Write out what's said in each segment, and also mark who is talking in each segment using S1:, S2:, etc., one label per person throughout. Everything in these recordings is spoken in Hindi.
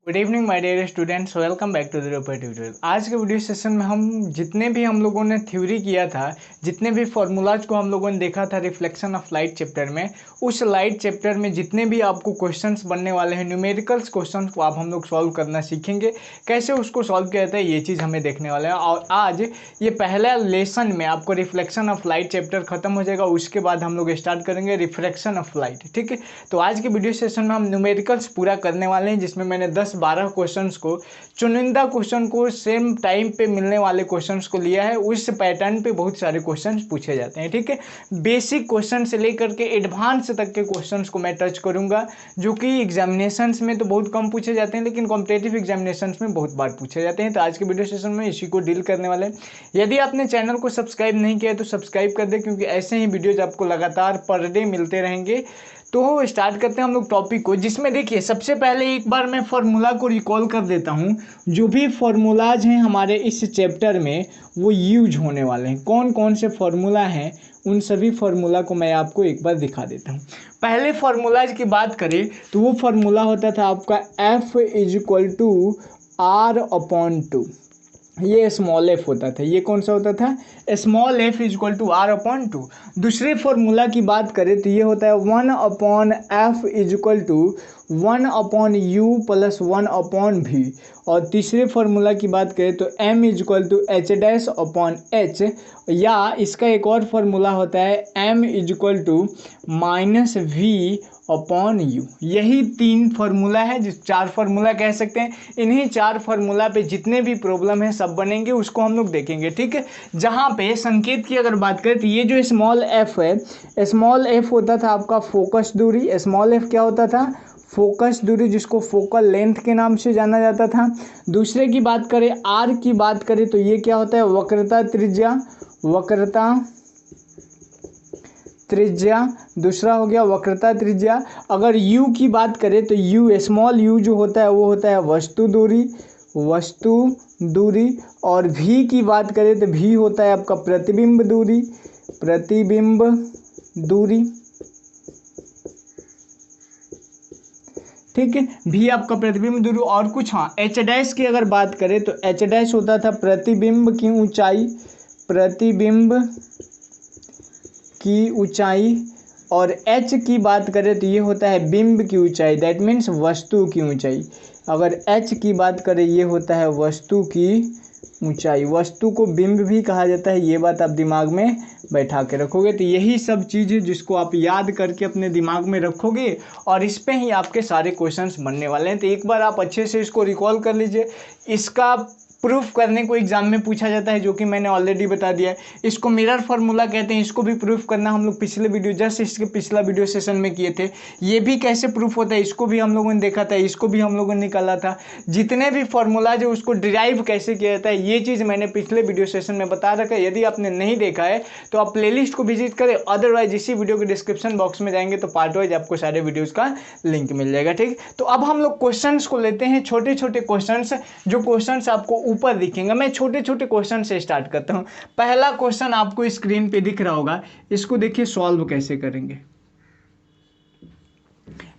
S1: Good evening my dear students, welcome back to the Roper tutorial. आज के वीडियो सेशन में हम जितने भी हम लोगों ने थ्योरी किया था, जितने भी फार्मूलाज को हम लोगों ने देखा था रिफ्लेक्शन ऑफ लाइट चैप्टर में, उस लाइट चैप्टर में जितने भी आपको क्वेश्चंस बनने वाले हैं, न्यूमेरिकल्स क्वेश्चंस को आप हम लोग सॉल्व करना सीखेंगे। कैसे उसको सॉल्व किया जाता है ये चीज़ हमें देखने वाले हैं। और आज ये पहला लेसन में आपको रिफ्लेक्शन ऑफ लाइट चैप्टर खत्म हो जाएगा, उसके बाद हम लोग स्टार्ट करेंगे रिफ्रैक्शन ऑफ लाइट। ठीक है, तो आज के वीडियो सेशन में हम न्यूमेरिकल्स पूरा करने वाले हैं, जिसमें मैंने 10-12 क्वेश्चंस को, चुनिंदा क्वेश्चन को, सेम टाइम पे मिलने वाले क्वेश्चंस को लिया है। उस पैटर्न पे बहुत सारे क्वेश्चंस पूछे जाते हैं। ठीक है, बेसिक क्वेश्चन से लेकर के एडवांस तक के क्वेश्चंस को मैं टच करूंगा, जो कि एग्जामिनेशंस में तो बहुत कम पूछे जाते हैं, लेकिन कॉम्पिटेटिव एग्जामिनेशंस में बहुत बार पूछे जाते हैं। तो आज के वीडियो सेशन में इसी को डील करने वाले हैं। यदि आपने चैनल को सब्सक्राइब नहीं किया है तो सब्सक्राइब कर दे, क्योंकि ऐसे ही वीडियोज आपको लगातार पर डे मिलते रहेंगे। तो स्टार्ट करते हैं हम लोग टॉपिक को, जिसमें देखिए सबसे पहले एक बार मैं फार्मूला को रिकॉल कर देता हूं। जो भी फार्मूलाज हैं हमारे इस चैप्टर में वो यूज होने वाले हैं। कौन कौन से फार्मूला हैं उन सभी फार्मूला को मैं आपको एक बार दिखा देता हूं। पहले फार्मूलाज की बात करें तो वो फार्मूला होता था आपका F = R/2। ये स्मॉल एफ होता था। ये कौन सा होता था? Small F = R/2। दूसरे फॉर्मूला की बात करें तो ये होता है 1/F = 1/U + 1/V। और तीसरे फार्मूला की बात करें तो M = H'/H, या इसका एक और फार्मूला होता है M = -V/U। यही तीन फार्मूला है, जिस 4 फार्मूला कह सकते हैं। इन्हीं 4 फार्मूला पे जितने भी प्रॉब्लम है सब बनेंगे, उसको हम लोग देखेंगे। ठीक है, जहाँ पे संकेत की अगर बात करें तो ये जो स्मॉल एफ है, स्मॉल एफ होता था आपका फोकस दूरी। स्मॉल एफ क्या होता था? फोकस दूरी, जिसको फोकल लेंथ के नाम से जाना जाता था। दूसरे की बात करें, आर की बात करें तो ये क्या होता है? वक्रता त्रिज्या। वक्रता त्रिज्या दूसरा हो गया वक्रता त्रिज्या। अगर u की बात करें तो u, स्मॉल u जो होता है वो होता है वस्तु दूरी। वस्तु दूरी। और v की बात करें तो v होता है आपका प्रतिबिंब दूरी। प्रतिबिंब दूरी। ठीक है, v आपका प्रतिबिंब दूरी। और कुछ, हाँ, h' की अगर बात करें तो h' होता था प्रतिबिंब की ऊंचाई। प्रतिबिंब की ऊंचाई। और h की बात करें तो ये होता है बिंब की ऊंचाई, दैट मीन्स वस्तु की ऊंचाई। अगर h की बात करें ये होता है वस्तु की ऊंचाई। वस्तु को बिंब भी कहा जाता है, ये बात आप दिमाग में बैठा के रखोगे। तो यही सब चीज़ है जिसको आप याद करके अपने दिमाग में रखोगे, और इस पे ही आपके सारे क्वेश्चंस बनने वाले हैं। तो एक बार आप अच्छे से इसको रिकॉल कर लीजिए। इसका प्रूफ करने को एग्जाम में पूछा जाता है, जो कि मैंने ऑलरेडी बता दिया है। इसको मिरर फार्मूला कहते हैं। इसको भी प्रूफ करना हम लोग पिछले वीडियो, जस्ट इसके पिछला वीडियो सेशन में किए थे। ये भी कैसे प्रूफ होता है इसको भी हम लोगों ने देखा था, इसको भी हम लोगों ने निकाला था। जितने भी फार्मूलाज है उसको डिराइव कैसे किया जाता है ये चीज़ मैंने पिछले वीडियो सेशन में बता रखा है। यदि आपने नहीं देखा है तो आप प्लेलिस्ट को विजिट करें, अदरवाइज इसी वीडियो के डिस्क्रिप्शन बॉक्स में जाएंगे तो पार्ट वाइज आपको सारे वीडियोज़ का लिंक मिल जाएगा। ठीक, तो अब हम लोग क्वेश्चन को लेते हैं, छोटे छोटे क्वेश्चन, जो क्वेश्चन आपको ऊपर दिखेंगे। मैं छोटे छोटे क्वेश्चन से स्टार्ट करता हूं। पहला क्वेश्चन आपको स्क्रीन पे दिख रहा होगा, इसको देखिए सॉल्व कैसे करेंगे।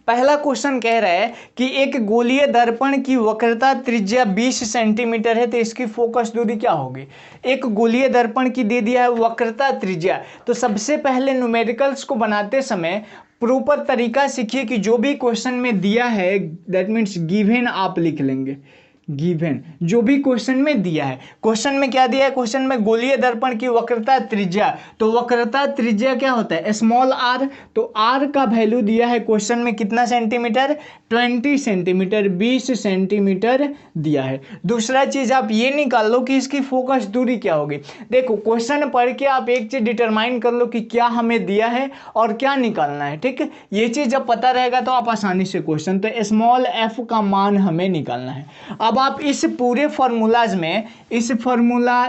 S1: पहला क्वेश्चन कह रहा है कि एक गोलीय दर्पण की वक्रता त्रिज्या 20 सेंटीमीटर है, तो इसकी फोकस दूरी क्या होगी? एक गोलीय दर्पण की दे दिया है वक्रता त्रिज्या। तो सबसे पहले न्यूमेरिकल्स को बनाते समय प्रॉपर तरीका सीखिए कि जो भी क्वेश्चन में दिया है, दैट मीन्स गिवन आप लिख लेंगे। गिवन जो भी क्वेश्चन में दिया है, क्वेश्चन में क्या दिया है? क्वेश्चन में गोलीय दर्पण की वक्रता त्रिज्या। तो वक्रता त्रिज्या क्या होता है? Small r. तो आर का वैल्यू दिया है क्वेश्चन में कितना सेंटीमीटर? 20 सेंटीमीटर, 20 सेंटीमीटर दिया है। दूसरा चीज आप ये निकाल लो कि इसकी फोकस दूरी क्या होगी। देखो, क्वेश्चन पढ़ के आप एक चीज डिटरमाइन कर लो कि क्या हमें दिया है और क्या निकालना है। ठीक है, ये चीज जब पता रहेगा तो आप आसानी से क्वेश्चन, तो स्मॉल एफ का मान हमें निकालना है। अब आप इस पूरे फार्मूलाज में इस फार्मूला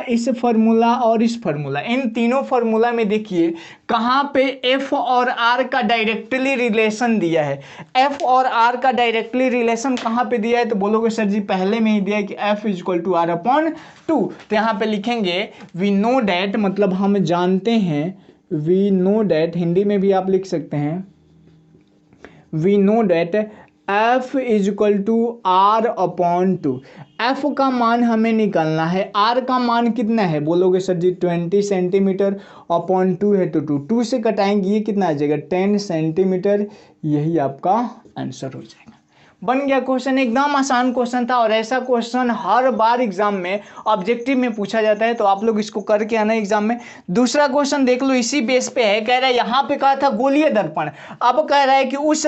S1: और इस फार्मूला, इन तीनों फार्मूला में देखिए कहां पे एफ और आर का डायरेक्टली रिलेशन दिया है। एफ और आर का डायरेक्टली रिलेशन कहां पे दिया है? तो बोलोगे सर जी पहले में ही दिया है कि F = R/2। तो यहां पे लिखेंगे वी नो डैट, मतलब हम जानते हैं, वी नो डैट, हिंदी में भी आप लिख सकते हैं we know that F is equal to R upon 2। F का मान हमें निकालना है, R का मान कितना है बोलोगे सर जी 20 सेंटीमीटर अपॉन 2 है तो 2 से कटाएंगे, ये कितना आ जाएगा 10 सेंटीमीटर। यही आपका आंसर हो जाएगा। बन गया क्वेश्चन, एकदम आसान क्वेश्चन था और ऐसा क्वेश्चन हर बार एग्जाम में ऑब्जेक्टिव में पूछा जाता है, तो आप लोग इसको करके आना एग्जाम में। दूसरा क्वेश्चन देख लो, इसी बेस पे है, कह रहा है यहाँ पे कहा था गोलीय दर्पण, अब कह रहा है कि उस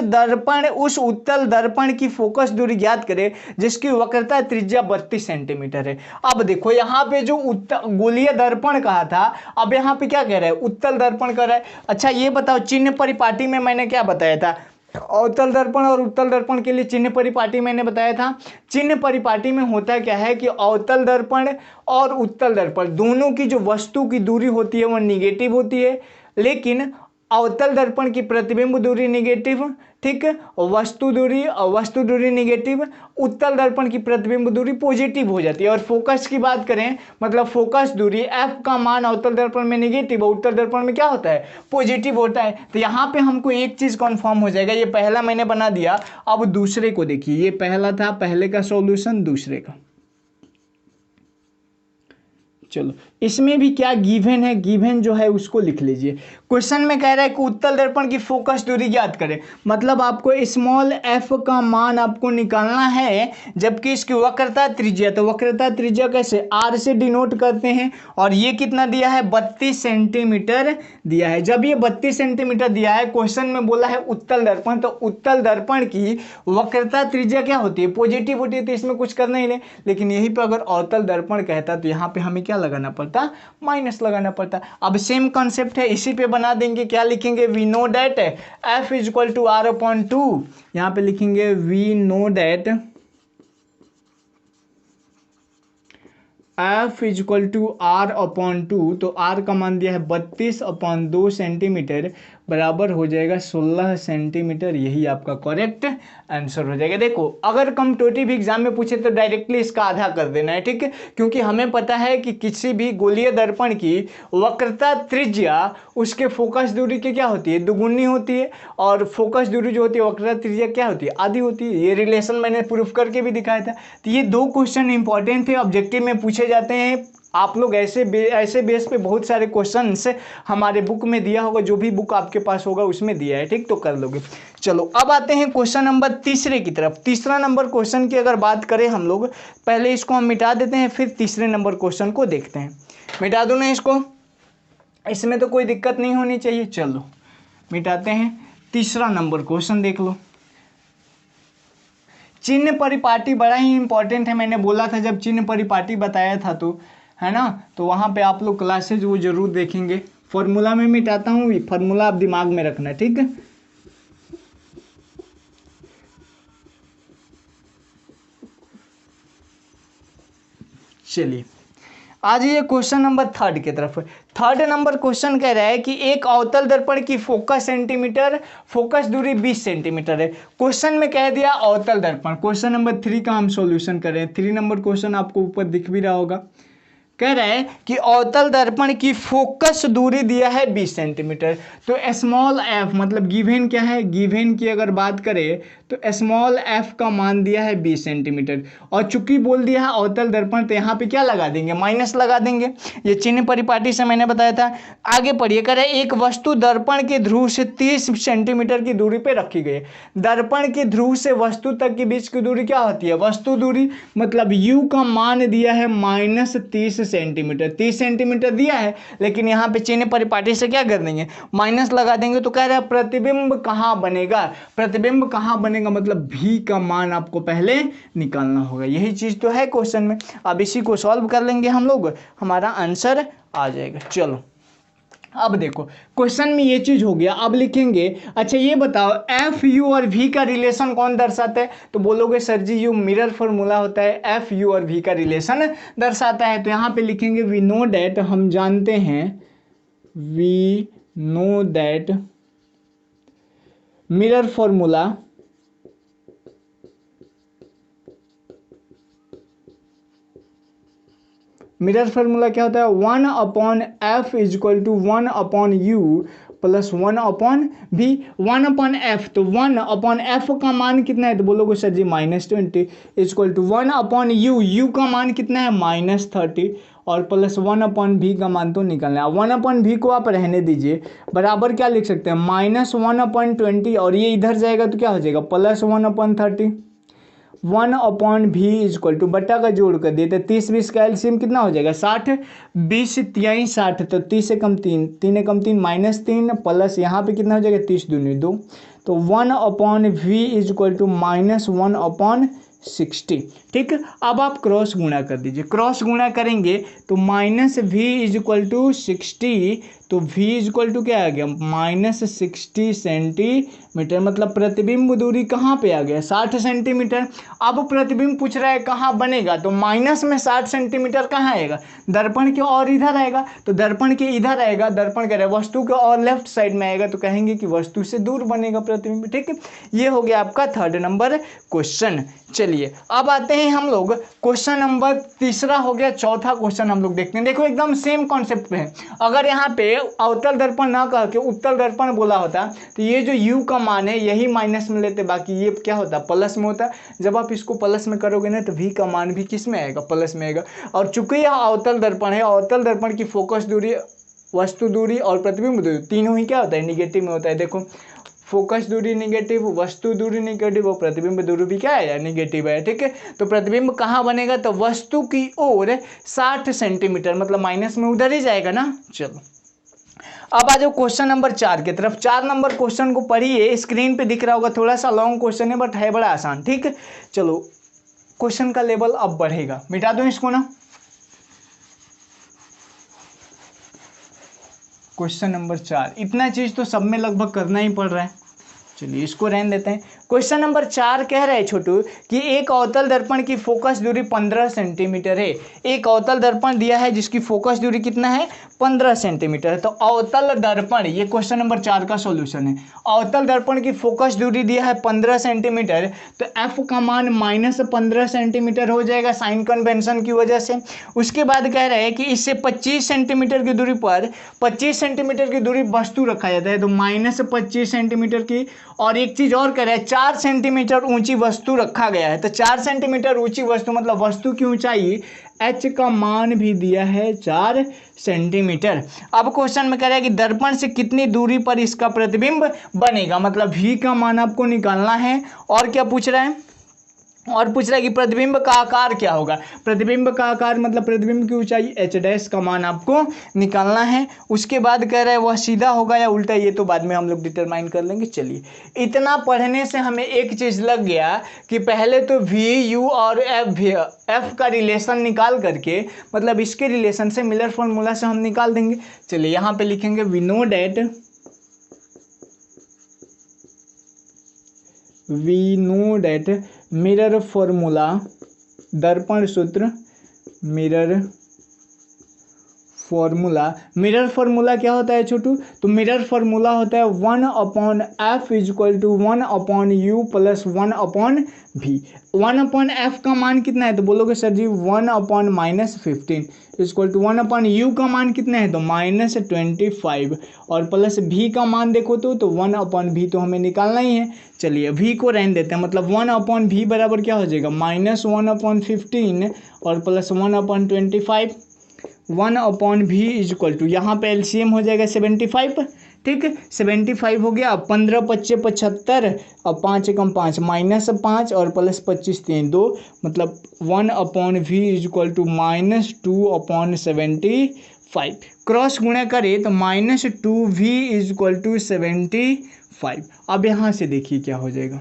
S1: उत्तल दर्पण की फोकस दूरी ज्ञात करे जिसकी वक्रता त्रिज्या 32 सेंटीमीटर है। अब देखो यहाँ पे जो गोलीय दर्पण कहा था, अब यहाँ पे क्या कह रहा है उत्तल दर्पण कह रहा है। अच्छा ये बताओ, चिन्ह परिपाटी में मैंने क्या बताया था, अवतल दर्पण और उत्तल दर्पण के लिए चिन्ह परिपाटी मैंने बताया था। चिन्ह परिपाटी में होता क्या है कि अवतल दर्पण और उत्तल दर्पण दोनों की जो वस्तु की दूरी होती है वो निगेटिव होती है, लेकिन अवतल दर्पण की प्रतिबिंब दूरी निगेटिव, ठीक, वस्तु दूरी निगेटिव, उत्तल दर्पण की प्रतिबिंब दूरी पॉजिटिव हो जाती है। और फोकस की बात करें, मतलब फोकस दूरी F का मान अवतल दर्पण में निगेटिव और उत्तल दर्पण में क्या होता है पॉजिटिव होता है। तो यहाँ पे हमको एक चीज कंफर्म हो जाएगा, ये पहला मैंने बना दिया। अब दूसरे को देखिए, ये पहला था, पहले का सॉल्यूशन, दूसरे का। चलो इसमें भी क्या गिवन है, गिवन जो है उसको लिख लीजिए। क्वेश्चन में कह रहा है कि उत्तल दर्पण की फोकस दूरी ज्ञात करें, मतलब आपको स्मॉल f का मान आपको निकालना है, जबकि इसकी वक्रता त्रिज्या, तो वक्रता त्रिज्या कैसे r से डिनोट करते हैं, और ये कितना दिया है 32 सेंटीमीटर दिया है। जब ये 32 सेंटीमीटर दिया है, क्वेश्चन में बोला है उत्तल दर्पण, तो उत्तल दर्पण की वक्रता त्रिज्या क्या होती है पॉजिटिव होती है, तो इसमें कुछ करना ही नहीं। लेकिन यहीं पर अगर अवतल दर्पण कहता तो यहाँ पे हमें क्या लगाना पड़ता, माइनस लगाना पड़ता। अब सेम कॉन्सेप्ट है, इसी पे बना देंगे, क्या लिखेंगे, we know that F is equal to R upon 2, यहाँ पे लिखेंगे we know that F is equal to R upon 2, तो R का मान दिया है 32 अपॉन 2 सेंटीमीटर बराबर हो जाएगा 16 सेंटीमीटर। यही आपका करेक्ट आंसर हो जाएगा। देखो अगर कॉम्पिटिटिव एग्जाम में पूछे तो डायरेक्टली इसका आधा कर देना है, ठीक है, क्योंकि हमें पता है कि किसी भी गोलीय दर्पण की वक्रता त्रिज्या उसके फोकस दूरी की क्या होती है दुगुनी होती है, और फोकस दूरी जो होती है वक्रता त्रिज्या क्या होती है आधी होती है। ये रिलेशन मैंने प्रूफ करके भी दिखाया था। तो ये दो क्वेश्चन इंपॉर्टेंट थे, ऑब्जेक्टिव में पूछे जाते हैं। आप लोग ऐसे बेस पे बहुत सारे क्वेश्चंस हमारे बुक में दिया होगा, जो भी बुक आपके पास होगा उसमें दिया है, ठीक, तो कर लोगे। चलो अब आते हैं क्वेश्चन नंबर तीसरे की तरफ। तीसरा नंबर क्वेश्चन की अगर बात करें हम लोग, पहले इसको हम मिटा देते हैं, फिर तीसरे नंबर क्वेश्चन को देखते हैं। मिटा दो ना इसको, इसमें तो कोई दिक्कत नहीं होनी चाहिए। चलो मिटाते हैं। तीसरा नंबर क्वेश्चन देख लो। चिन्ह परिपाटी बड़ा ही इंपॉर्टेंट है, मैंने बोला था जब चिन्ह परिपाटी बताया था तो, है ना, तो वहाँ पे आप लोग क्लासेज वो जरूर देखेंगे। फॉर्मूला में मिटाता हूँ, फॉर्मूला आप दिमाग में रखना, ठीक है। चलिए आज ये क्वेश्चन नंबर थर्ड की तरफ। थर्ड नंबर क्वेश्चन कह रहा है कि एक अवतल दर्पण की फोकस सेंटीमीटर, फोकस दूरी 20 सेंटीमीटर है। क्वेश्चन में कह दिया अवतल दर्पण। क्वेश्चन नंबर 3 का हम सॉल्यूशन कर रहे हैं। 3 नंबर क्वेश्चन आपको ऊपर दिख भी रहा होगा। कह रहा है कि अवतल दर्पण की फोकस दूरी दिया है 20 सेंटीमीटर। तो स्मॉल f मतलब गिवन क्या है, गिवन की अगर बात करें तो स्मॉल f का मान दिया है 20 सेंटीमीटर, और चूंकि बोल दिया है अवतल दर्पण तो यहाँ पे क्या लगा देंगे माइनस लगा देंगे। ये चिन्ह परिपाटी से मैंने बताया था। आगे पढ़िए, कह रहे एक वस्तु दर्पण के ध्रुव से 30 सेंटीमीटर की दूरी पे रखी गई है। दर्पण के ध्रुव से वस्तु तक के बीच की दूरी क्या होती है वस्तु दूरी, मतलब u का मान दिया है -30 सेंटीमीटर। 30 सेंटीमीटर दिया है, लेकिन यहाँ पे चिन्ह परिपाटी से क्या कर देंगे माइनस लगा देंगे। तो कह रहा है प्रतिबिंब कहाँ बनेगा, प्रतिबिंब कहाँ बनेगा, मतलब v का मान आपको पहले निकालना होगा। यही चीज तो है क्वेश्चन में। अब इसी को सॉल्व कर लेंगे हम लोग, हमारा आंसर आ जाएगा। चलो अब देखो क्वेश्चन में ये चीज हो गया। अब लिखेंगे, अच्छा ये बताओ एफ यू और वी का रिलेशन कौन दर्शाता है, तो बोलोगे sir ji u mirror formula होता है, एफ यू और वी का रिलेशन दर्शाता है। तो यहाँ पे लिखेंगे वी नो दैट, हम जानते हैं, we know that mirror formula mirror formula क्या होता है 1/f is equal to 1/u plus 1/v, 1/f, तो 1/f का मान कितना है तो बोलोगे sir ji -20 equal to 1/u, u का मान कितना है -30 और प्लस 1/v का मान तो निकलना है। 1/v को आप रहने दीजिए, बराबर क्या लिख सकते हैं -1/20 और ये इधर जाएगा तो क्या हो जाएगा प्लस 1/30, 1/v इक्वल टू बट्टा का जोड़ कर दिए तो 30-20 का एलसीएम कितना हो जाएगा 60, 20×3 = 60, तो 30 से कम 3, 3 कम 3 -3 प्लस यहाँ पे कितना हो जाएगा 30 दूनी 2, तो 1/v इक्वल टू -1/60। ठीक, अब आप क्रॉस गुणा कर दीजिए, क्रॉस गुणा करेंगे तो -v इक्वल टू 60, तो v इक्वल टू क्या आ गया -60 सेंटीमीटर, मतलब प्रतिबिंब दूरी कहाँ पे आ गया 60 सेंटीमीटर। अब प्रतिबिंब पूछ रहा है कहाँ बनेगा, तो माइनस में 60 सेंटीमीटर कहाँ आएगा, दर्पण के और इधर आएगा, तो दर्पण के इधर आएगा, दर्पण कह रहा है वस्तु के और लेफ्ट साइड में आएगा, तो कहेंगे कि वस्तु से दूर बनेगा प्रतिबिंब। ठीक है, ये हो गया आपका 3rd नंबर क्वेश्चन। चलिए अब आते हैं हम लोग क्वेश्चन नंबर 3 हो गया, 4था क्वेश्चन हम लोग देखते हैं। देखो एकदम सेम कॉन्सेप्ट पे है, अगर यहाँ पे अवतल दर्पण ना कह के उत्तल दर्पण बोला होता तो ये जो u का मान है यही माइनस में लेते, बाकी ये क्या होता प्लस में होता। जब आप इसको प्लस में करोगे ना तो v का मान भी किस में आएगा प्लस में आएगा। और चूंकि यह अवतल दर्पण है, अवतल दर्पण की फोकस दूरी, वस्तु दूरी और प्रतिबिंब दूरी तीनों ही क्या होता है निगेटिव में होता है। देखो फोकस दूरी निगेटिव, वस्तु दूरी निगेटिव और प्रतिबिंब दूरी भी क्या है निगेटिव है। ठीक है, तो प्रतिबिंब कहाँ बनेगा तो वस्तु की ओर 60 सेंटीमीटर, मतलब माइनस में उधर ही जाएगा ना। चलो अब आ जाओ क्वेश्चन नंबर 4 की तरफ। 4 नंबर क्वेश्चन को पढ़िए, स्क्रीन पे दिख रहा होगा, थोड़ा सा लॉन्ग क्वेश्चन है बट है बड़ा आसान। ठीक है, चलो क्वेश्चन का लेवल अब बढ़ेगा, मिटा दो इसको ना। क्वेश्चन नंबर 4, इतना चीज तो सब में लगभग करना ही पड़ रहा है, चलिए इसको रहने देते हैं। क्वेश्चन नंबर 4 कह रहा है छोटू कि एक अवतल दर्पण की फोकस दूरी 15 सेंटीमीटर है। एक अवतल दर्पण दिया है जिसकी फोकस दूरी कितना है 15 सेंटीमीटर है। तो अवतल दर्पण, ये क्वेश्चन नंबर 4 का सॉल्यूशन है। अवतल दर्पण की फोकस दूरी दिया है 15 सेंटीमीटर, तो f का मान -15 सेंटीमीटर हो जाएगा साइन कन्वेंशन की वजह से। उसके बाद कह रहा है कि इससे 25 सेंटीमीटर की दूरी पर 25 सेंटीमीटर की दूरी वस्तु रखा जाता है, तो -25 सेंटीमीटर की। और एक चीज और कह रहा है 4 सेंटीमीटर ऊंची वस्तु रखा गया है, तो 4 सेंटीमीटर ऊंची वस्तु मतलब वस्तु की ऊंचाई h का मान भी दिया है 4 सेंटीमीटर। अब क्वेश्चन में कह रहा है कि दर्पण से कितनी दूरी पर इसका प्रतिबिंब बनेगा, मतलब v का मान आपको निकालना है। और क्या पूछ रहा है, और पूछ रहा है कि प्रतिबिंब का आकार क्या होगा। प्रतिबिंब का आकार मतलब प्रतिबिंब की ऊंचाई h' का मान आपको निकालना है। उसके बाद कह रहा है वह सीधा होगा या उल्टा, ये तो बाद में हम लोग डिटरमाइन कर लेंगे। चलिए इतना पढ़ने से हमें एक चीज लग गया कि पहले तो v, u और f का रिलेशन निकाल करके, मतलब इसके रिलेशन से मिलर फॉर्मूला से हम निकाल देंगे। चलिए यहाँ पे लिखेंगे we know that mirror formula, दर्पण सूत्र, मिरर फॉर्मूला क्या होता है छोटू, तो मिरर फॉर्मूला होता है 1/f equal to 1/u plus 1/v। 1/f का मान कितना है तो बोलोगे sir ji 1/-15 equal to 1/u का मान कितना है तो -25 और प्लस v का मान देखो तो 1/v तो हमें निकालना ही है। चलिए v को रहने देते हैं, मतलब 1/v बराबर क्या हो जाएगा -1/15 और प्लस 1/25। 1/v इक्वल टू यहाँ पे एलसीएम हो जाएगा 75। ठीक है, 75 हो गया। 15 × 5 = 75 और 5 × 5 -5 और प्लस 25 3 2, मतलब 1/v इक्वल टू -2/75। क्रॉस गुणा करें तो -2v इक्वल टू 75। अब यहाँ से देखिए क्या हो जाएगा,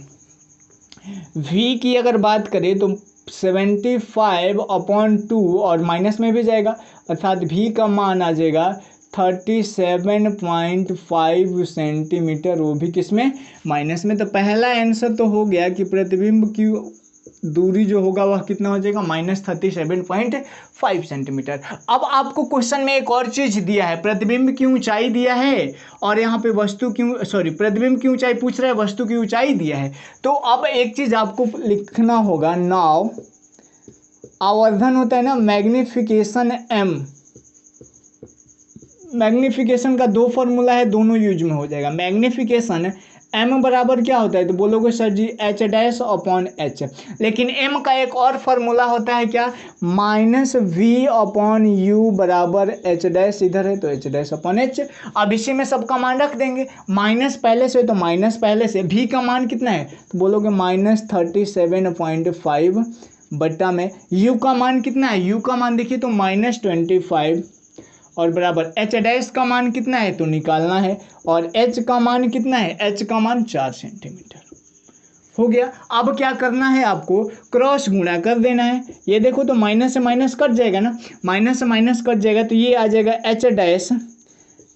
S1: v की अगर बात करें तो 75/2 और माइनस में भी जाएगा, अर्थात v का मान आ जाएगा 37.5 सेंटीमीटर, वो भी किसमें माइनस में। तो पहला आंसर तो हो गया कि प्रतिबिंब की दूरी जो होगा वह कितना हो जाएगा -37.5 सेंटीमीटर। अब आपको क्वेश्चन में एक और चीज दिया है, प्रतिबिंब की ऊंचाई दिया है और यहाँ पे प्रतिबिंब की ऊंचाई पूछ रहा है, वस्तु की ऊंचाई दिया है। तो अब एक चीज आपको लिखना होगा, नाउ आवर्धन होता है ना, मैग्निफिकेशन m, मैग्नीफिकेशन का दो फॉर्मूला है, दोनों यूज में हो जाएगा। मैग्नीफिकेशन m बराबर क्या होता है, तो बोलोगे सर जी h डैश अपॉन h, लेकिन m का एक और फॉर्मूला होता है क्या, माइनस v अपॉन u बराबर h डैश, इधर है तो h डैश अपॉन h। अब इसी में सब का मान रख देंगे, माइनस पहले से तो माइनस पहले से, v का मान कितना है तो बोलोगे -37.5 बट्टा में u का मान कितना है, u का मान देखिए तो -25 और बराबर h डैश का मान कितना है तो निकालना है, और h का मान कितना है, h का मान 4 सेंटीमीटर हो गया। अब क्या करना है आपको, क्रॉस गुणा कर देना है। ये देखो तो माइनस से माइनस कट जाएगा ना, माइनस से माइनस कट जाएगा तो ये आ जाएगा h dash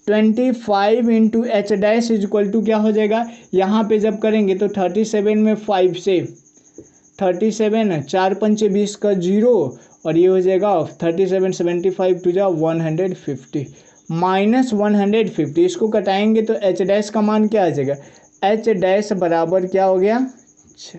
S1: 25 into h dash is equal to क्या हो जाएगा, यहाँ पे जब करेंगे तो 37 में 5 से 37 4 पंचे 20 का 0 और ये हो जाएगा 37 75 टू जा 150 माइनस 150, इसको कटाएंगे तो एच डैश का मान क्या आ जाएगा, एच डैश बराबर क्या हो गया 6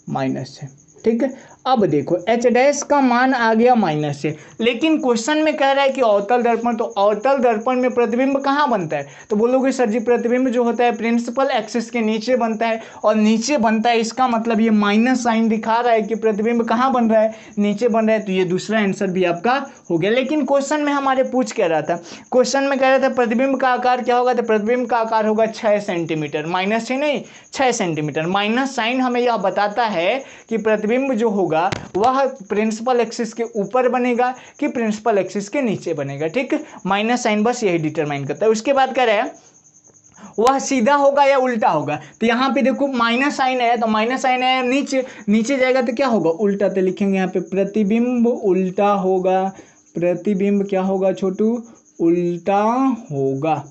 S1: -6, ठीक है। अब देखो एच डैश का मान आ गया माइनस से, लेकिन क्वेश्चन में कह रहा है कि अवतल दर्पण, तो अवतल दर्पण में प्रतिबिंब कहाँ बनता है, तो बोलोगे सर जी प्रतिबिंब जो होता है प्रिंसिपल एक्सिस के नीचे बनता है, और नीचे बनता है इसका मतलब ये माइनस साइन दिखा रहा है कि प्रतिबिंब कहाँ बन रहा है, नीचे बन रहा है, तो ये दूसरा आंसर भी आपका हो गया। लेकिन क्वेश्चन में हमारे पूछ कह रहा था, क्वेश्चन में कह रहा था प्रतिबिंब का आकार क्या होगा, तो प्रतिबिंब का आकार होगा 6 सेंटीमीटर, माइनस से नहीं 6 सेंटीमीटर। माइनस साइन हमें यह बताता है कि प्रतिबिंब जो होगा वह प्रिंसिपल एक्सिस के ऊपर बनेगा कि प्रिंसिपल एक्सिस के नीचे बनेगा, ठीक। माइनस साइन बस यही डिटरमाइन करता है। उसके बाद कह रहा है वह सीधा होगा या उल्टा होगा, तो यहाँ पे देखो माइनस साइन है तो माइनस साइन है नीचे, नीचे जाएगा तो क्या होगा उल्टा, तो लिखेंगे यहाँ पे प्रतिबिंब उल्टा होगा, प्रतिबिंब क्या होगा छोटू, उल्टा होगा।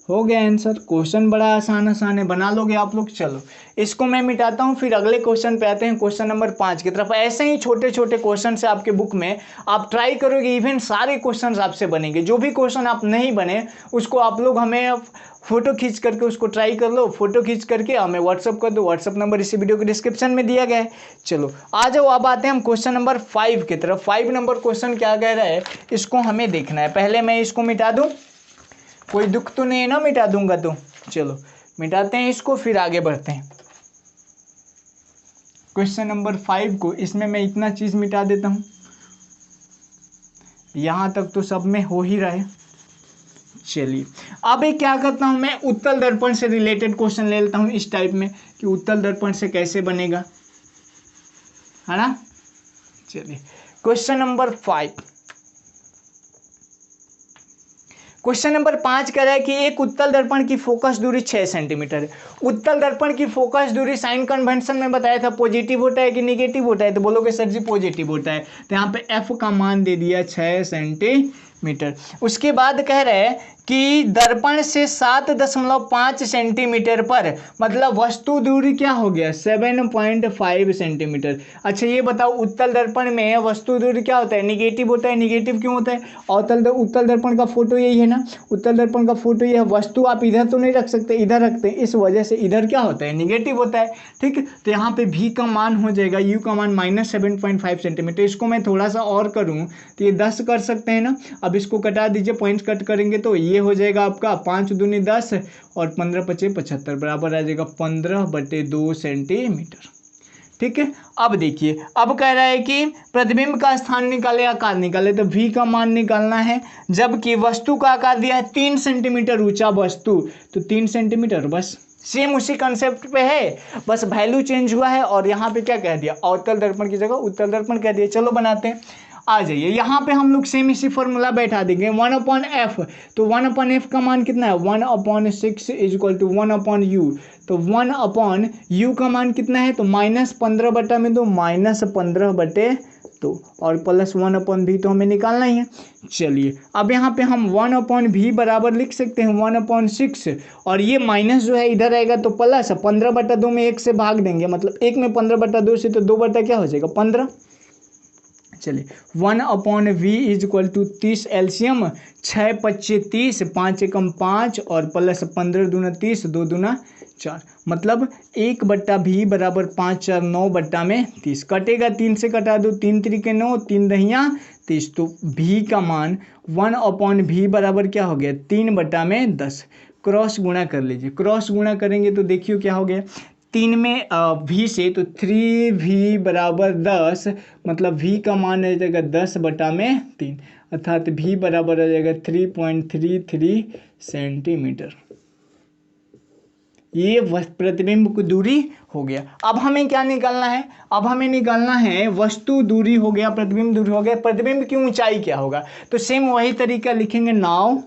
S1: हो गया आंसर। क्वेश्चन बड़ा आसान है, बना लोगे आप लोग। चलो इसको मैं मिटाता हूँ, फिर अगले क्वेश्चन पे आते हैं, क्वेश्चन नंबर 5 की तरफ। ऐसे ही छोटे छोटे क्वेश्चन से आपके बुक में आप ट्राई करोगे, इवन सारे क्वेश्चन आपसे बनेंगे। जो भी क्वेश्चन आप नहीं बने उसको आप लोग हमें फोटो खींच करके उसको ट्राई कर लो, फोटो खींच करके हमें व्हाट्सअप कर दो। व्हाट्सअप नंबर इसी वीडियो के डिस्क्रिप्शन में दिया गया है। चलो आ जाओ, अब आते हैं हम क्वेश्चन नंबर 5 की तरफ। 5 नंबर क्वेश्चन क्या कह रहा है इसको हमें देखना है। पहले मैं इसको मिटा दूं, कोई दुख तो नहीं है ना मिटा दूंगा तो। चलो मिटाते हैं इसको, फिर आगे बढ़ते हैं क्वेश्चन नंबर 5 को। इसमें मैं इतना चीज मिटा देता हूं, यहां तक तो सब में हो ही रहा है। चलिए अब एक क्या करता हूं, मैं उत्तल दर्पण से रिलेटेड क्वेश्चन ले लेता हूं इस टाइप में कि उत्तल दर्पण से कैसे बनेगा, है ना। चलिए क्वेश्चन नंबर 5, क्वेश्चन नंबर 5 कह रहा है कि एक उत्तल दर्पण की फोकस दूरी 6 सेंटीमीटर है। उत्तल दर्पण की फोकस दूरी साइन कन्वेंशन में बताया था पॉजिटिव होता है कि नेगेटिव होता है, तो बोलोगे सर जी पॉजिटिव होता है, तो यहाँ पे एफ का मान दे दिया 6 सेंटीमीटर। उसके बाद कह रहे हैं कि दर्पण से 7.5 सेंटीमीटर पर, मतलब वस्तु दूरी क्या हो गया 7.5 सेंटीमीटर। अच्छा ये बताओ उत्तल दर्पण में वस्तु दूरी क्या होता है, निगेटिव होता है। निगेटिव क्यों होता है, उत्तल दर्पण का फोटो यही है ना, उत्तल दर्पण का फोटो ये है। वस्तु आप इधर तो नहीं रख सकते, इधर रखते हैं, इस वजह से इधर क्या होता है निगेटिव होता है, ठीक है। तो यहाँ पे v का मान हो जाएगा, u का मान -7.5 सेंटीमीटर। इसको मैं थोड़ा सा और करूँ तो ये 10 कर सकते हैं ना। अब इसको कटा दीजिए, पॉइंट्स कट करेंगे तो ये हो जाएगा आपका 5 दूनी 10 और 15 पचे 75 बराबर आ जाएगा 15/2 सेंटीमीटर, ठीक है। अब देखिए, अब कह रहा है कि प्रतिबिंब का स्थान निकाले आकार निकाले, तो v का मान निकालना है, जबकि वस्तु का आकार दिया है 3 सेंटीमीटर ऊंचा वस्तु, तो 3 सेंटीमीटर बस सेम उसी कंसेप्ट पे है, बस वैल्यू चेंज हुआ है। और यहाँ पे क्या कह दिया, अवतल दर्पण की जगह उत्तल दर्पण कह दिया। चलो बनाते हैं, आ जाइए। यहाँ पे हम लोग सेम इसी फॉर्मूला बैठा देंगे 1/f, तो 1/f का मान कितना है 1/6 इज इक्वल टू 1/u, तो 1/u का मान कितना है तो -15/2 -15/2 और प्लस 1/v तो हमें निकालना ही है। चलिए अब यहाँ पे हम 1/v बराबर लिख सकते हैं 1/6, और ये माइनस जो है इधर आएगा तो प्लस 15/2 में 1 से भाग देंगे, मतलब 1 में 15/2 से तो 2 बटा क्या हो जाएगा 15। चलिए 1/v is equal to 30 LCM 6 पच्चे 30 5 एकम 5 और प्लस 15 दूना 30 2 दूना 4 मतलब 1/v बराबर 5 4 9 बट्टा में 30 कटेगा 3 से कटा दो 3 3 9 3 दहिया 30 तो v का मान 1/v बराबर क्या हो गया 3/10 क्रॉस गुणा कर लीजिए क्रॉस गुणा करेंगे तो देखिए क्या हो गया 3 में v से तो 3v बराबर 10 मतलब v का मान आ जाएगा 10/3 अर्थात v बराबर आ जाएगा 3.33 सेंटीमीटर। ये प्रतिबिंब की दूरी हो गया। अब हमें क्या निकालना है अब हमें निकालना है वस्तु दूरी हो गया प्रतिबिंब दूरी हो गया प्रतिबिंब की ऊंचाई क्या होगा तो सेम वही तरीका लिखेंगे नाउ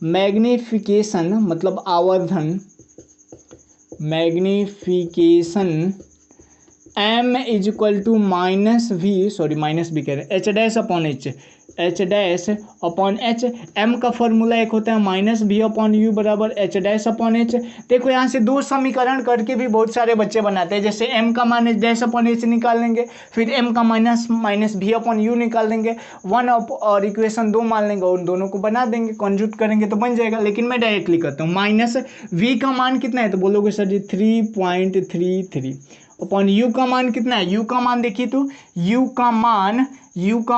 S1: मैग्निफिकेशन मतलब आवर्धन magnification m is equal to minus भी कह रहे हैं h m का फॉर्मूला एक होता है -v/u बराबर h'/h। देखो यहाँ से दो समीकरण करके भी बहुत सारे बच्चे बनाते हैं जैसे m का -h निकाल लेंगे फिर m का -v/u निकाल देंगे 1 और इक्वेशन 2 मान लेंगे उन दोनों को बना देंगे कॉन्जुट करेंगे तो बन जाएगा। लेकिन मैं डायरेक्टली करता हूँ -v का मान कितना है तो बोलोगे सर जी 3.33 अपॉन u का मान कितना है u का मान देखिए तो u का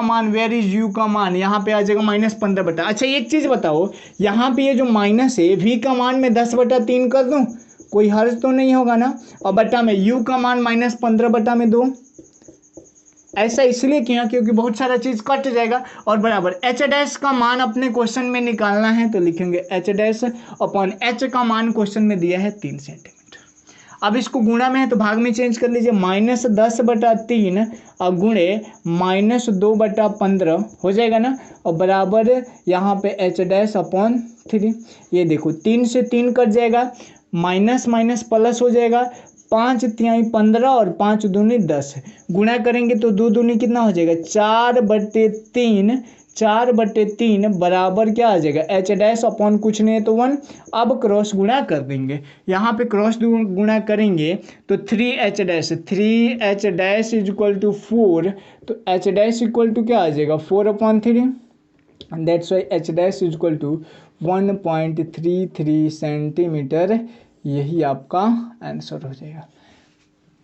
S1: मान वेयर इज u का मान यहाँ पे आ जाएगा -15/। अच्छा एक चीज़ बताओ यहाँ पे ये जो माइनस है v का मान में 10/3 कर दूँ कोई हर्ज तो नहीं होगा ना और बटा में u का मान -15/2 ऐसा इसलिए किया क्योंकि बहुत सारा चीज़ कट जाएगा और बराबर h' का मान अपने क्वेश्चन में निकालना है तो लिखेंगे h' का मान क्वेश्चन में दिया है 3 सेंटीमीटर। अब इसको गुणा में है तो भाग में चेंज कर लीजिए -10/3 और गुणे -2/15 हो जाएगा ना और बराबर यहाँ पे h'/3 ये देखो 3 से 3 कट जाएगा माइनस माइनस प्लस हो जाएगा 5 तिहाई 15 और 5 दूनी 10 गुणा करेंगे तो 2 दूनी कितना हो जाएगा 4/3 बराबर क्या आ जाएगा h' कुछ नहीं है तो 1। अब क्रॉस गुणा कर देंगे यहाँ पे क्रॉस गुणा करेंगे तो 3h' इज इक्वल टू 4 तो h' इक्वल टू क्या आ जाएगा 4/3 that's why h' is equal to 1.33 centimetre. यही आपका आंसर हो जाएगा।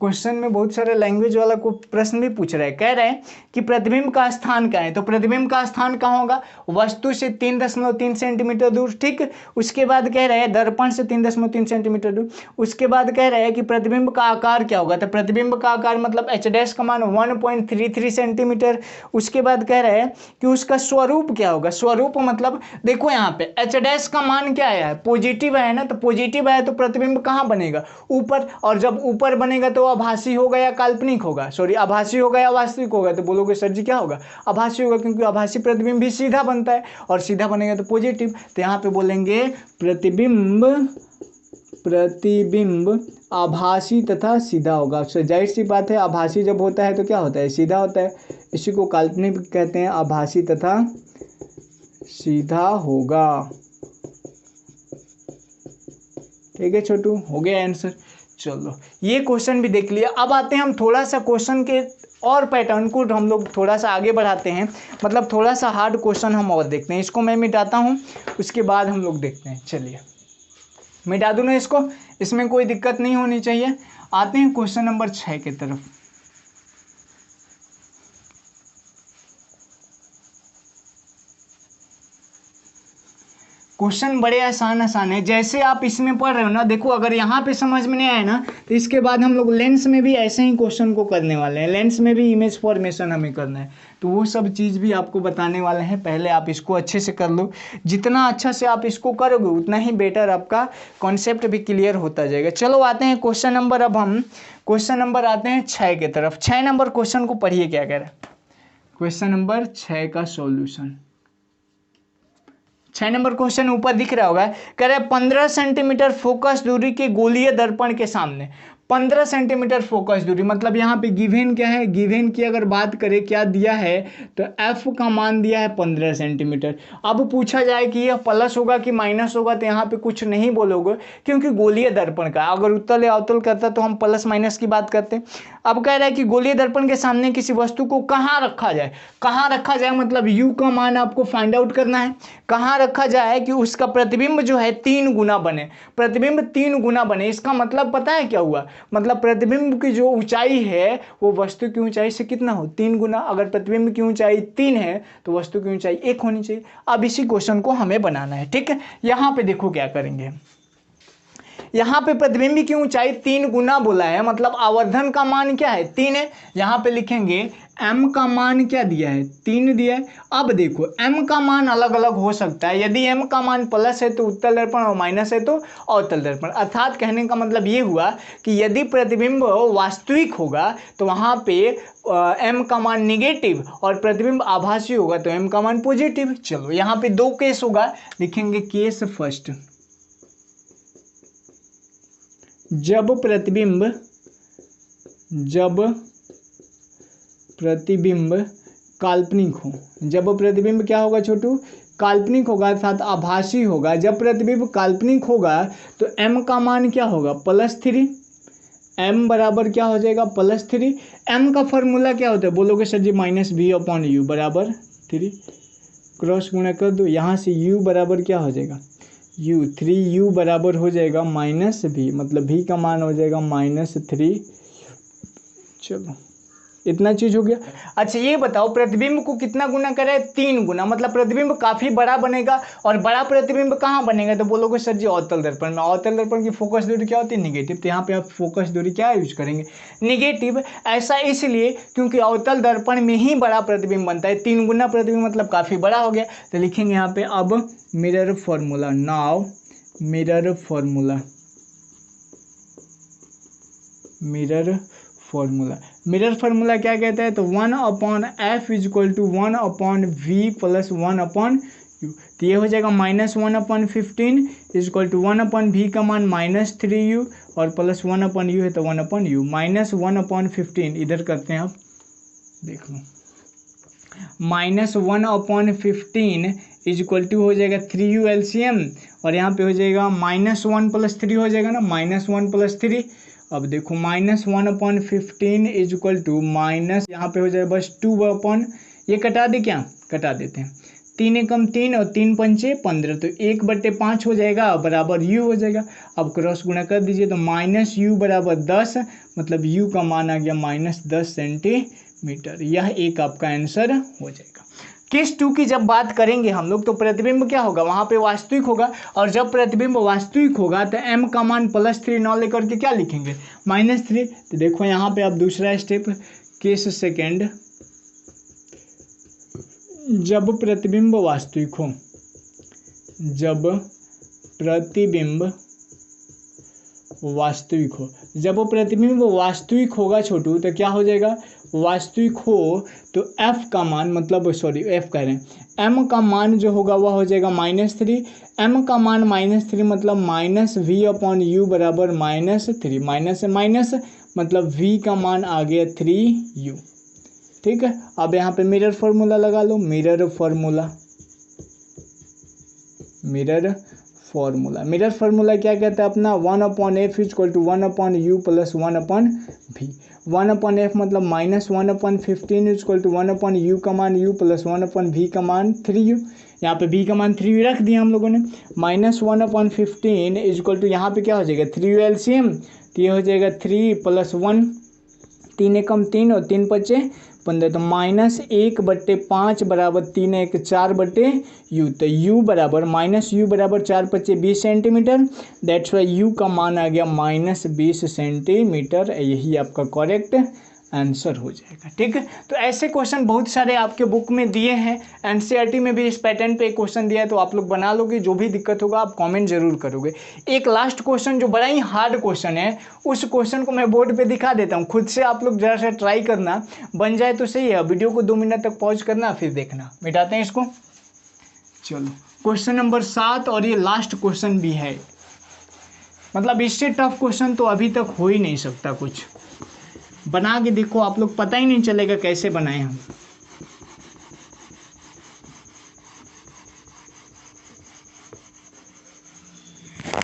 S1: क्वेश्चन में बहुत सारे लैंग्वेज वाला को प्रश्न भी पूछ रहा है कह रहा है कि प्रतिबिंब का स्थान क्या है तो प्रतिबिंब का स्थान कहाँ होगा वस्तु से 3.3 सेंटीमीटर दूर ठीक। उसके बाद कह रहा है दर्पण से 3.3 सेंटीमीटर दूर। उसके बाद कह रहा है कि प्रतिबिंब का आकार क्या होगा तो प्रतिबिंब का आकार मतलब h' का मान 1.33 सेंटीमीटर। उसके बाद कह रहा है कि उसका स्वरूप क्या होगा स्वरूप मतलब देखो यहाँ पे h' का मान क्या आया है पॉजिटिव है ना तो पॉजिटिव है तो प्रतिबिंब कहाँ बनेगा ऊपर और जब ऊपर बनेगा तो आभासी होगा या काल्पनिक होगा आभासी होगा या वास्तविक होगा तो बोलोगे सर जी क्या होगा आभासी होगा क्योंकि आभासी प्रतिबिंब भी सीधा बनता है और सीधा बनेगा तो पॉजिटिव। तो यहाँ पे बोलेंगे प्रतिबिंब आभासी तथा सीधा होगा। जाहिर सी बात है आभासी जब होता है तो क्या होता है सीधा होता है इसी को काल्पनिक कहते हैं आभासी तथा सीधा होगा। ठीक है छोटू हो गया आंसर। चलो ये क्वेश्चन भी देख लिया। अब आते हैं हम थोड़ा सा क्वेश्चन के और पैटर्न को हम लोग थोड़ा सा आगे बढ़ाते हैं मतलब थोड़ा सा हार्ड क्वेश्चन हम और देखते हैं। इसको मैं मिटाता हूँ उसके बाद हम लोग देखते हैं। चलिए मिटा दूँ ना इसको इसमें कोई दिक्कत नहीं होनी चाहिए। आते हैं क्वेश्चन नंबर 6 की तरफ। क्वेश्चन बड़े आसान है जैसे आप इसमें पढ़ रहे हो ना देखो अगर यहाँ पे समझ में नहीं आया ना तो इसके बाद हम लोग लेंस में भी ऐसे ही क्वेश्चन को करने वाले हैं। लेंस में भी इमेज फॉर्मेशन हमें करना है तो वो सब चीज़ भी आपको बताने वाले हैं। पहले आप इसको अच्छे से कर लो जितना अच्छा से आप इसको करोगे उतना ही बेटर आपका कॉन्सेप्ट भी क्लियर होता जाएगा। चलो आते हैं क्वेश्चन नंबर अब हम क्वेश्चन नंबर आते हैं 6 की तरफ। 6 नंबर क्वेश्चन को पढ़िए क्या कह रहा है। क्वेश्चन नंबर 6 का सॉल्यूशन 6 नंबर क्वेश्चन ऊपर दिख रहा होगा कह रहा है 15 सेंटीमीटर फोकस दूरी के गोलीय दर्पण के सामने 15 सेंटीमीटर फोकस दूरी, मतलब यहाँ पे गिवन क्या है, गिवन की अगर बात करें क्या दिया है तो एफ का मान दिया है 15 सेंटीमीटर। अब पूछा जाए कि यह प्लस होगा कि माइनस होगा, तो यहाँ पे कुछ नहीं बोलोगे क्योंकि गोलीय दर्पण का अगर उत्तल या अवतल करता तो हम प्लस माइनस की बात करते। अब कह रहा है कि गोलीय दर्पण के सामने किसी वस्तु को कहाँ रखा जाए, कहाँ रखा जाए मतलब यू का मान आपको फाइंड आउट करना है, कहाँ रखा जाए कि उसका प्रतिबिंब जो है 3 गुना बने, प्रतिबिंब 3 गुना बने। इसका मतलब पता है क्या हुआ, मतलब प्रतिबिंब की जो ऊंचाई है वो वस्तु की ऊंचाई से कितना हो, 3 गुना। अगर प्रतिबिंब की ऊंचाई 3 है तो वस्तु की ऊंचाई 1 होनी चाहिए। अब इसी क्वेश्चन को हमें बनाना है, ठीक है। यहाँ पे देखो क्या करेंगे, यहाँ पे प्रतिबिंब की ऊंचाई 3 गुना बोला है, मतलब आवर्धन का मान क्या है 3 है। यहाँ पे लिखेंगे m का मान क्या दिया है 3 दिया है। अब देखो m का मान अलग अलग हो सकता है, यदि m का मान प्लस है तो उत्तल दर्पण और माइनस है तो अवतल दर्पण। अर्थात कहने का मतलब ये हुआ कि यदि प्रतिबिंब वास्तविक होगा तो वहाँ पे m का मान निगेटिव और प्रतिबिंब आभासी होगा तो m का मान पॉजिटिव। चलो यहाँ पे 2 केस होगा, लिखेंगे केस फर्स्ट, जब प्रतिबिंब काल्पनिक हो, जब प्रतिबिंब क्या होगा छोटू, काल्पनिक होगा अर्थात आभासी होगा। जब प्रतिबिंब काल्पनिक होगा तो m का मान क्या होगा +3, m बराबर क्या हो जाएगा +3। m का फॉर्मूला क्या होता है बोलोगे सर जी -v/u बराबर 3, क्रॉस गुणा कर दो, यहाँ से u बराबर क्या हो जाएगा u, 3u बराबर हो जाएगा -v, मतलब v का मान हो जाएगा -3। चलो इतना चीज हो गया। अच्छा ये बताओ प्रतिबिंब को कितना गुना करे 3 गुना, मतलब प्रतिबिंब काफी बड़ा बनेगा और बड़ा प्रतिबिंब कहाँ बनेगा तो बोलोगे सर जी अवतल दर्पण में। अवतल दर्पण की फोकस दूरी क्या होती है निगेटिव, तो यहाँ पे आप फोकस दूरी क्या यूज करेंगे निगेटिव। ऐसा इसलिए क्योंकि अवतल दर्पण में ही बड़ा प्रतिबिंब बनता है, 3 गुना प्रतिबिंब मतलब काफी बड़ा हो गया। तो लिखेंगे यहाँ पे अब mirror formula, now mirror formula, mirror formula क्या कहता है तो 1/f = 1/v + 1/u। तो ये हो जाएगा -1/15 = 1/v का मान -3u और प्लस 1/u है तो 1/u, -1/15 इधर करते हैं आप देख लो, -1/15 = हो जाएगा 3u LCM और यहाँ पे हो जाएगा -1 + 3 हो जाएगा ना, -1 + 3। अब देखो -1/15 = यहाँ पे हो जाए बस 2/, ये कटा दे क्या, कटा देते हैं, 3 एकम 3 और 3 पंचे 15, तो 1/5 हो जाएगा बराबर u हो जाएगा। अब क्रॉस गुणा कर दीजिए तो -u बराबर 10, मतलब u का मान आ गया -10 सेंटीमीटर। यह एक आपका आंसर हो जाएगा। केस 2 की जब बात करेंगे हम लोग तो प्रतिबिंब क्या होगा वहाँ पे वास्तविक होगा, और जब प्रतिबिंब वास्तविक होगा तो m का मान +3 न लेकर के क्या लिखेंगे -3। तो देखो यहाँ पे आप दूसरा स्टेप, केस सेकेंड, जब प्रतिबिंब वास्तविक हो, जब प्रतिबिंब वास्तविक हो, जब प्रतिबिंब वास्तविक होगा छोटू तो क्या हो जाएगा, वास्तविक हो तो f का मान मतलब f कह रहे हैं m का मान जो होगा वह हो जाएगा -3, m का मान -3 मतलब -v/u बराबर -3, माइनस से माइनस मतलब v का मान आ गया 3u। ठीक है, अब यहाँ पे मिरर फॉर्मूला लगा लो, मिरर फार्मूला क्या कहता है अपना 1/f = 1/u + 1/v। 1/f मतलब -1/15 = 1/u का मान u + 1/v का मान 3u। यहाँ पे v का मान 3u रख दिया हम लोगों ने। -1/15 = यहाँ पे क्या हो जाएगा 3u LCM, तो ये हो जाएगा 3 + 1, 3 एकम 3 और 3 पचे 15, तो -1/5 बराबर 3 1 4/u, तो u बराबर -u बराबर 4 पचे 20 सेंटीमीटर। दैट्स वाई u का मान आ गया -20 सेंटीमीटर। यही आपका करेक्ट आंसर हो जाएगा। ठीक है, तो ऐसे क्वेश्चन बहुत सारे आपके बुक में दिए हैं, एनसीईआरटी में भी इस पैटर्न पे एक क्वेश्चन दिया है, तो आप लोग बना लोगे। जो भी दिक्कत होगा आप कमेंट जरूर करोगे। एक लास्ट क्वेश्चन जो बड़ा ही हार्ड क्वेश्चन है, उस क्वेश्चन को मैं बोर्ड पे दिखा देता हूँ, खुद से आप लोग जरा सा ट्राई करना, बन जाए तो सही है। वीडियो को 2 मिनट तक पॉज करना फिर देखना। मिटाते हैं इसको। चलो क्वेश्चन नंबर 7 और ये लास्ट क्वेश्चन भी है। मतलब इससे टफ क्वेश्चन तो अभी तक हो ही नहीं सकता। कुछ बना के देखो आप लोग, पता ही नहीं चलेगा कैसे बनाए हम।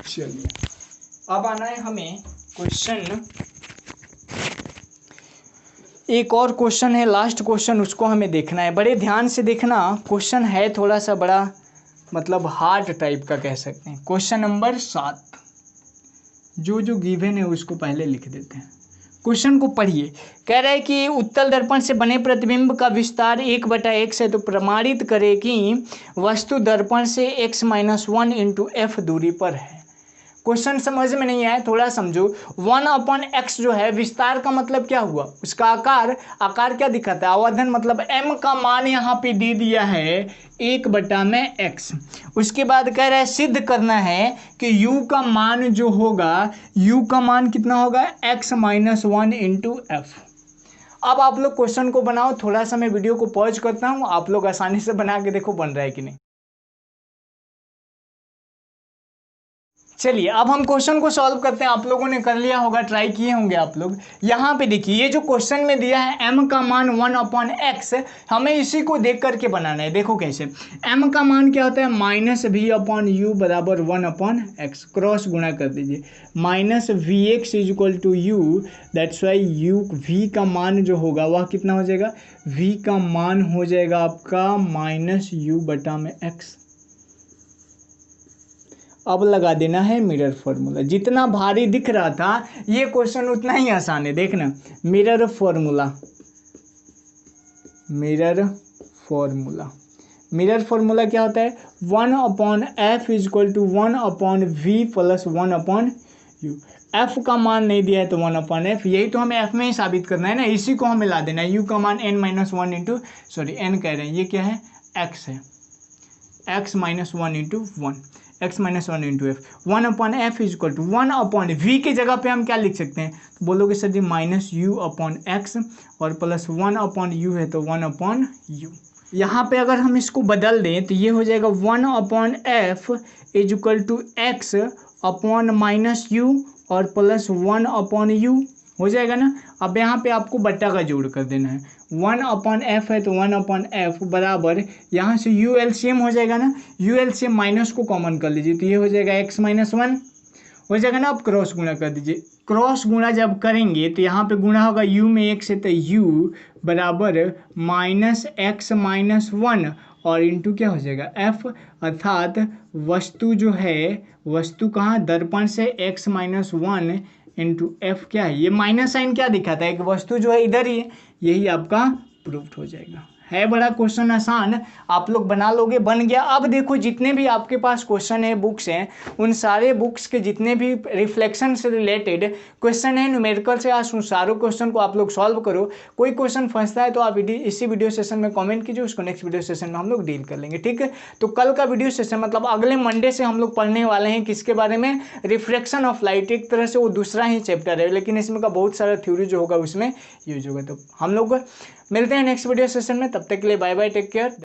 S1: चलिए अब आना है हमें क्वेश्चन, एक और क्वेश्चन है, लास्ट क्वेश्चन, उसको हमें देखना है। बड़े ध्यान से देखना, क्वेश्चन है थोड़ा सा बड़ा मतलब हार्ड टाइप का कह सकते हैं। क्वेश्चन नंबर 7, जो गिवन है उसको पहले लिख देते हैं। क्वेश्चन को पढ़िए। कह रहा है कि उत्तल दर्पण से बने प्रतिबिंब का विस्तार 1/x है, तो प्रमाणित करे कि वस्तु दर्पण से x-1 इंटू f दूरी पर है। क्वेश्चन समझ में नहीं आया, थोड़ा समझो। 1/x जो है विस्तार का मतलब क्या हुआ, उसका आकार क्या दिखाता है, आवर्धन मतलब m का मान यहाँ पे दे दिया है 1/x। उसके बाद कह रहा है सिद्ध करना है कि u का मान जो होगा, u का मान कितना होगा, x-1 इंटू f। अब आप लोग क्वेश्चन को बनाओ, थोड़ा सा मैं वीडियो को पॉज करता हूँ, आप लोग आसानी से बना के देखो बन रहा है कि नहीं। चलिए अब हम क्वेश्चन को सॉल्व करते हैं। आप लोगों ने कर लिया होगा, ट्राई किए होंगे आप लोग। यहाँ पे देखिए, ये जो क्वेश्चन में दिया है m का मान 1/x, हमें इसी को देख करके बनाना है। देखो कैसे, m का मान क्या होता है, -v/u बराबर 1/x, क्रॉस गुणा कर दीजिए, -vx is equal to u, that's why u v का मान जो होगा वह कितना हो जाएगा, v का मान हो जाएगा आपका -u/x। अब लगा देना है मिरर फॉर्मूला। जितना भारी दिख रहा था ये क्वेश्चन उतना ही आसान है। देखना, मिरर फॉर्मूला, मिरर फॉर्मूला क्या होता है, 1/f is equal to 1/v plus 1/u। f का मान नहीं दिया है तो 1/f, यही तो हमें f में ही साबित करना है ना, इसी को हमें ला देना है। u का मान n-1 इंटू, सॉरी n कह रहे हैं, ये क्या है, x है, x-1 into 1, x-1 into f. 1/f is equal to 1/v की जगह पे हम क्या लिख सकते हैं, तो बोलोगे सर जी -u/x और प्लस 1/u है तो 1/u। यहाँ पे अगर हम इसको बदल दें तो ये हो जाएगा 1/f is equal to x अपॉन -u और प्लस 1/u हो जाएगा ना। अब यहाँ पे आपको बट्टा का जोड़ कर देना है, 1/f है तो 1/f बराबर, यहाँ से u LCM हो जाएगा ना, u LCM माइनस को कॉमन कर लीजिए तो ये हो जाएगा x-1 हो जाएगा ना। अब क्रॉस गुणा कर दीजिए, क्रॉस गुणा जब करेंगे तो यहाँ पे गुणा होगा u में x है तो u बराबर -x-1 और इंटू क्या हो जाएगा f, अर्थात वस्तु जो है, वस्तु कहाँ, दर्पण से x-1 इंटू एफ क्या है, ये माइनस साइन क्या दिखाता है कि वस्तु जो है इधर ही है, यही आपका प्रूफ हो जाएगा। है बड़ा क्वेश्चन आसान, आप लोग बना लोगे, बन गया। अब देखो जितने भी आपके पास क्वेश्चन है, बुक्स हैं, उन सारे बुक्स के जितने भी रिफ्लेक्शन से रिलेटेड क्वेश्चन है, न्यूमेरिकल से, आज उन सारों क्वेश्चन को आप लोग सॉल्व करो। कोई क्वेश्चन फंसता है तो आप इसी वीडियो सेशन में कमेंट कीजिए, उसको नेक्स्ट वीडियो सेशन में हम लोग डील कर लेंगे, ठीक है। तो कल का वीडियो सेशन मतलब अगले मंडे से हम लोग पढ़ने वाले हैं किसके बारे में, रिफ्लेक्शन ऑफ लाइट। एक तरह से वो दूसरा ही चैप्टर है, लेकिन इसमें का बहुत सारा थ्योरी जो होगा उसमें यूज होगा। तो हम लोग मिलते हैं नेक्स्ट वीडियो सेशन में, तब तक के लिए बाय बाय, टेक केयर।